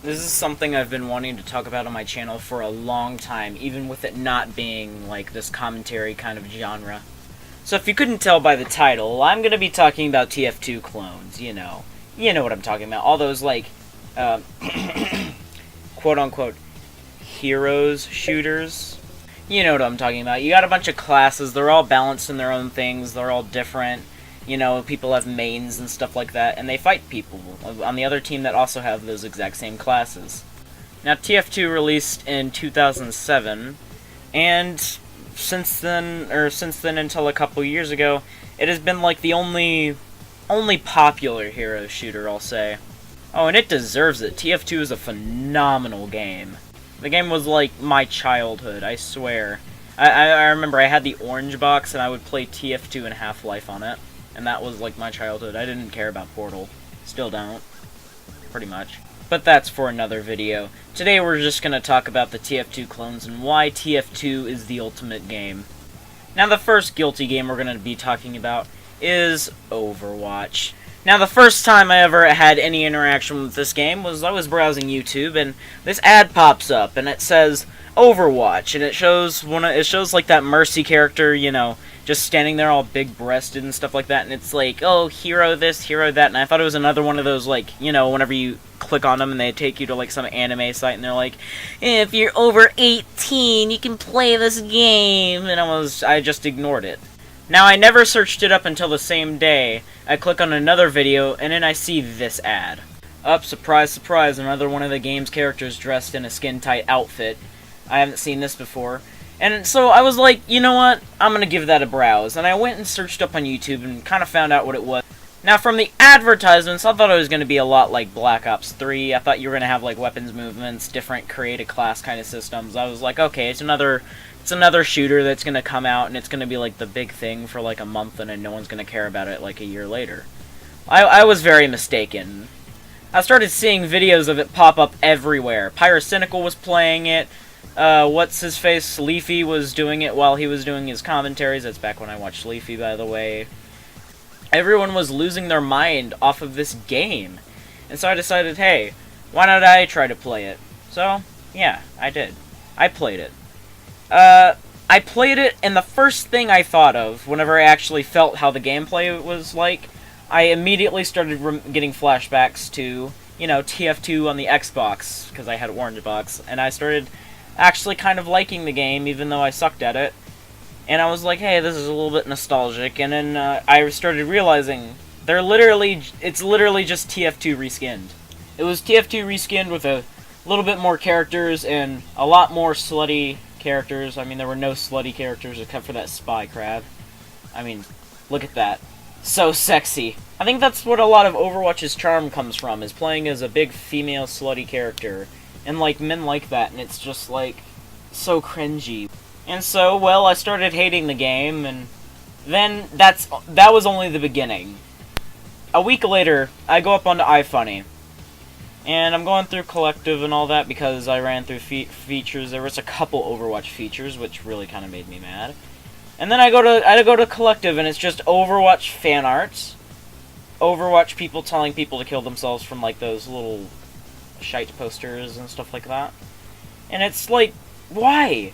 This is something I've been wanting to talk about on my channel for a long time, even with it not being, like, this commentary kind of genre. So if you couldn't tell by the title, I'm gonna be talking about TF2 Clones, you know. You know what I'm talking about. All those, like, quote-unquote, heroes shooters. You know what I'm talking about. You got a bunch of classes, they're all balanced in their own things, they're all different. You know, people have mains and stuff like that, and they fight people on the other team that also have those exact same classes. Now, TF2 released in 2007, and since then until a couple years ago, it has been like the only popular hero shooter, I'll say. Oh, and it deserves it. TF2 is a phenomenal game. The game was like my childhood, I swear. I remember I had the orange box, and I would play TF2 and Half-Life on it. And that was, like, my childhood. I didn't care about Portal. Still don't. Pretty much. But that's for another video. Today we're just going to talk about the TF2 clones and why TF2 is the ultimate game. Now the first guilty game we're going to be talking about is Overwatch. Now the first time I ever had any interaction with this game was I was browsing YouTube, and this ad pops up, and it says Overwatch, and it shows like that Mercy character, you know, just standing there all big-breasted and stuff like that, and it's like, oh, hero this, hero that, and I thought it was another one of those, like, you know, whenever you click on them and they take you to, like, some anime site, and they're like, if you're over 18, you can play this game, and I just ignored it. Now, I never searched it up until the same day. I click on another video, and then I see this ad. Surprise, surprise, another one of the game's characters dressed in a skin-tight outfit. I haven't seen this before. And so I was like, you know what, I'm gonna give that a browse. And I went and searched up on YouTube and kind of found out what it was. Now, from the advertisements, I thought it was going to be a lot like Black Ops 3. I thought you were going to have, like, weapons movements, different create-a class kind of systems. I was like, okay, it's another shooter that's going to come out, and it's going to be, like, the big thing for, like, a month, and then no one's going to care about it, like, a year later. I was very mistaken. I started seeing videos of it pop up everywhere. Pyrocynical was playing it. What's-his-face? Leafy was doing it while he was doing his commentaries. That's back when I watched Leafy, by the way. Everyone was losing their mind off of this game. And so I decided, hey, why not I try to play it? So, yeah, I did. I played it. I played it, and the first thing I thought of, whenever I actually felt how the gameplay was like, I immediately started getting flashbacks to, you know, TF2 on the Xbox, because I had an orange box, and I started actually kind of liking the game, even though I sucked at it. And I was like, hey, this is a little bit nostalgic, and then I started realizing it's literally just TF2 reskinned. It was TF2 reskinned with a little bit more characters and a lot more slutty characters. I mean, there were no slutty characters except for that spy crab. I mean, look at that. So sexy. I think that's what a lot of Overwatch's charm comes from, is playing as a big female slutty character. And, like, men like that, and it's just, like, so cringy. And so, well, I started hating the game, and then that was only the beginning. A week later, I go up onto iFunny, and I'm going through Collective and all that because I ran through features. There was a couple Overwatch features, which really kind of made me mad. And then I go to Collective, and it's just Overwatch fan arts, Overwatch people telling people to kill themselves from, like, those little shite posters and stuff like that. And it's like, why?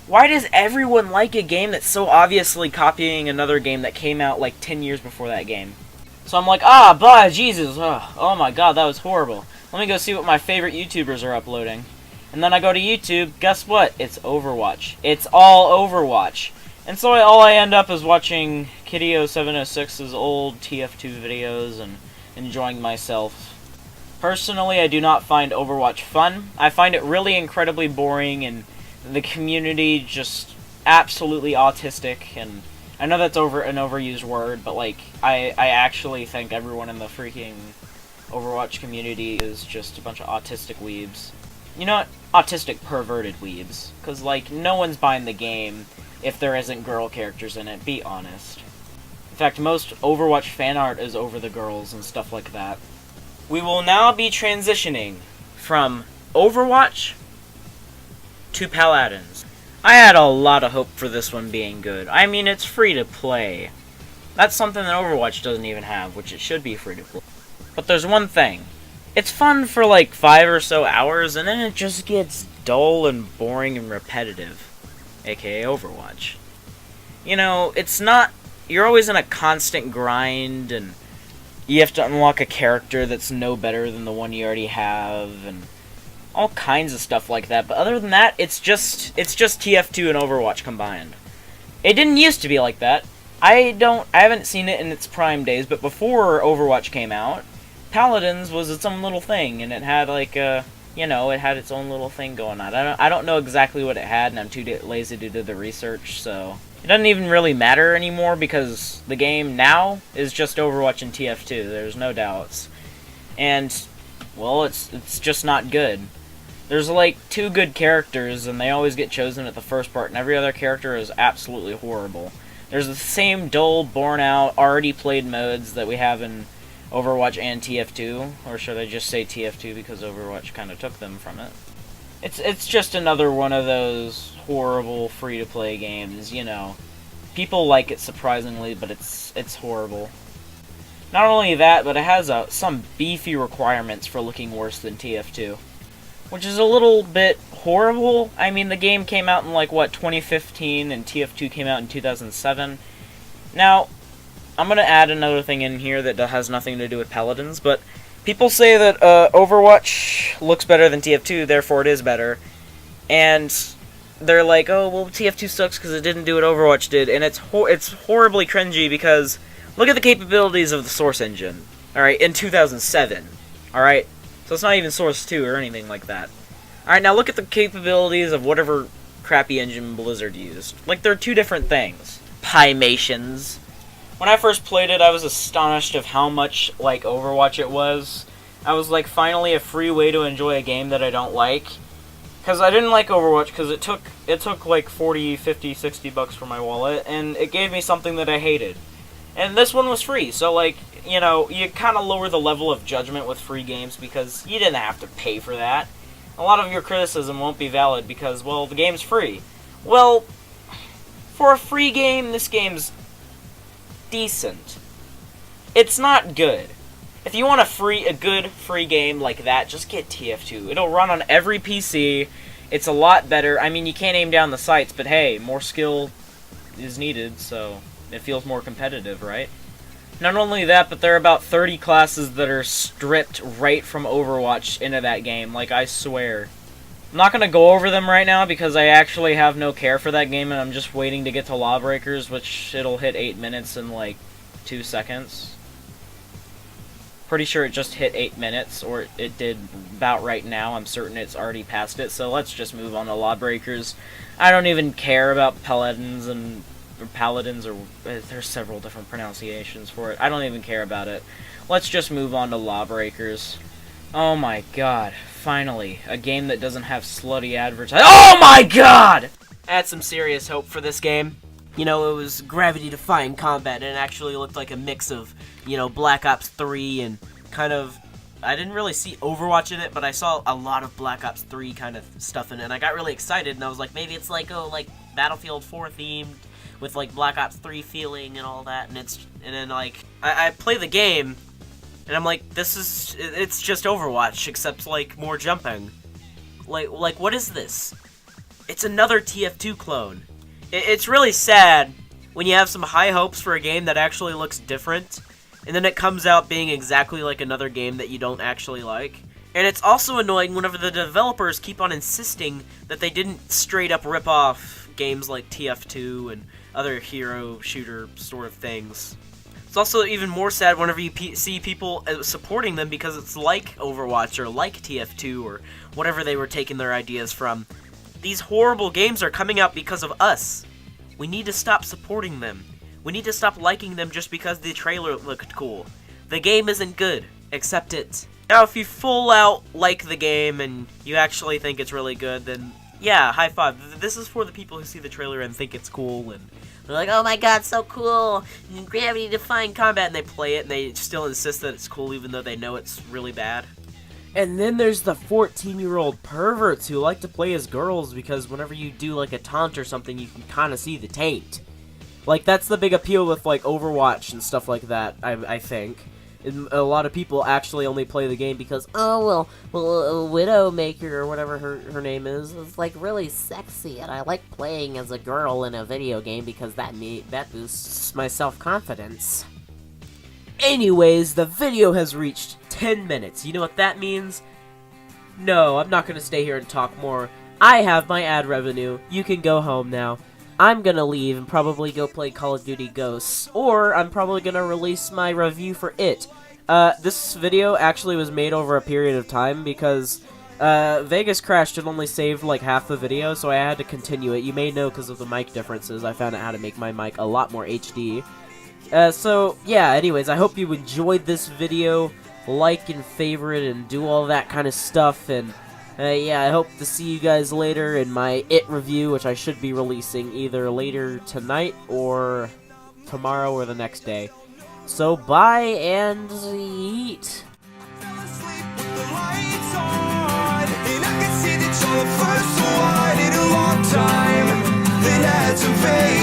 Why does everyone like a game that's so obviously copying another game that came out like 10 years before that game? So I'm like, Jesus, oh my god, that was horrible. Let me go see what my favorite YouTubers are uploading. And then I go to YouTube, guess what? It's Overwatch. It's all Overwatch. And so all I end up is watching Kitty0706's old TF2 videos and enjoying myself. Personally, I do not find Overwatch fun. I find it really incredibly boring, and the community just absolutely autistic, and I know that's an overused word, but, like, I actually think everyone in the freaking Overwatch community is just a bunch of autistic weebs. You know what? Autistic perverted weebs. Because, like, no one's buying the game if there isn't girl characters in it, be honest. In fact, most Overwatch fan art is over the girls and stuff like that. We will now be transitioning from Overwatch to Paladins. I had a lot of hope for this one being good. I mean, it's free to play. That's something that Overwatch doesn't even have, which it should be free to play. But there's one thing. It's fun for like 5 or so hours, and then it just gets dull and boring and repetitive, aka Overwatch. You know, it's not... You're always in a constant grind, and you have to unlock a character that's no better than the one you already have, and all kinds of stuff like that. But other than that, it's just TF2 and Overwatch combined. It didn't used to be like that. I haven't seen it in its prime days, but before Overwatch came out, Paladins was its own little thing, and it had like it had its own little thing going on. I don't know exactly what it had, and I'm too lazy to do the research, so it doesn't even really matter anymore because the game now is just Overwatch and TF2. There's no doubts, and well, it's just not good. There's like 2 good characters, and they always get chosen at the first part, and every other character is absolutely horrible. There's the same dull, borne-out, already played modes that we have in Overwatch and TF2, or should I just say TF2 because Overwatch kind of took them from it. It's just another one of those horrible free-to-play games, you know. People like it surprisingly, but it's horrible. Not only that, but it has some beefy requirements for looking worse than TF2. Which is a little bit horrible. I mean, the game came out in, 2015, and TF2 came out in 2007. Now, I'm going to add another thing in here that has nothing to do with Paladins, but people say that Overwatch looks better than TF2, therefore it is better. And they're like, oh, well, TF2 sucks because it didn't do what Overwatch did, and it's horribly cringy because look at the capabilities of the Source engine, alright, in 2007, alright? So it's not even Source 2 or anything like that. Alright, now look at the capabilities of whatever crappy engine Blizzard used. Like, they're 2 different things. Pymations. When I first played it, I was astonished of how much like Overwatch it was. I was like, finally a free way to enjoy a game that I don't like. Because I didn't like Overwatch because it took like 40, 50, 60 bucks from my wallet, and it gave me something that I hated. And this one was free, so like, you know, you kind of lower the level of judgment with free games because you didn't have to pay for that. A lot of your criticism won't be valid because, well, the game's free. Well, for a free game, this game's decent. It's not good. If you want a good free game like that, just get TF2. It'll run on every PC. It's a lot better. I mean, you can't aim down the sights, but hey, more skill is needed, so it feels more competitive, right? Not only that, but there are about 30 classes that are stripped right from Overwatch into that game, like, I swear. I'm not going to go over them right now because I actually have no care for that game and I'm just waiting to get to Lawbreakers, which it'll hit 8 minutes in like 2 seconds. Pretty sure it just hit 8 minutes, or it did about right now. I'm certain it's already past it, so let's just move on to Lawbreakers. I don't even care about Paladins, or there's several different pronunciations for it. I don't even care about it. Let's just move on to Lawbreakers. Oh my god, finally, a game that doesn't have slutty advertising. Oh my god! I had some serious hope for this game. You know, it was gravity-defying combat, and it actually looked like a mix of, you know, Black Ops 3 and kind of... I didn't really see Overwatch in it, but I saw a lot of Black Ops 3 kind of stuff in it, and I got really excited, and I was like, maybe it's like, oh, like, Battlefield 4 themed, with, like, Black Ops 3 feeling and all that, and then, like, I play the game, and I'm like, it's just Overwatch, except, like, more jumping. Like, what is this? It's another TF2 clone. It's really sad when you have some high hopes for a game that actually looks different, and then it comes out being exactly like another game that you don't actually like. And it's also annoying whenever the developers keep on insisting that they didn't straight up rip off games like TF2 and other hero shooter sort of things. It's also even more sad whenever you see people supporting them because it's like Overwatch or like TF2 or whatever they were taking their ideas from. These horrible games are coming out because of us. We need to stop supporting them. We need to stop liking them just because the trailer looked cool. The game isn't good. Accept it. Now, if you full out like the game and you actually think it's really good, then yeah, high five. This is for the people who see the trailer and think it's cool and they're like, oh my god, so cool, gravity-defying combat, and they play it and they still insist that it's cool even though they know it's really bad. And then there's the 14-year-old perverts who like to play as girls because whenever you do, like, a taunt or something, you can kind of see the taint. Like, that's the big appeal with, like, Overwatch and stuff like that, I think. And a lot of people actually only play the game because, oh, well, Widowmaker or whatever her name is like really sexy, and I like playing as a girl in a video game because that boosts my self-confidence. Anyways, the video has reached 10 minutes. You know what that means? No, I'm not gonna stay here and talk more. I have my ad revenue. You can go home now. I'm gonna leave and probably go play Call of Duty Ghosts, or I'm probably gonna release my review for it. This video actually was made over a period of time because, Vegas crashed and only saved like half the video, so I had to continue it. You may know because of the mic differences. I found out how to make my mic a lot more HD. So, yeah, anyways, I hope you enjoyed this video. Like and favorite and do all that kind of stuff, and yeah, I hope to see you guys later in my It review, which I should be releasing either later tonight or tomorrow or the next day. So bye and eat. First one in a long time that had to fade.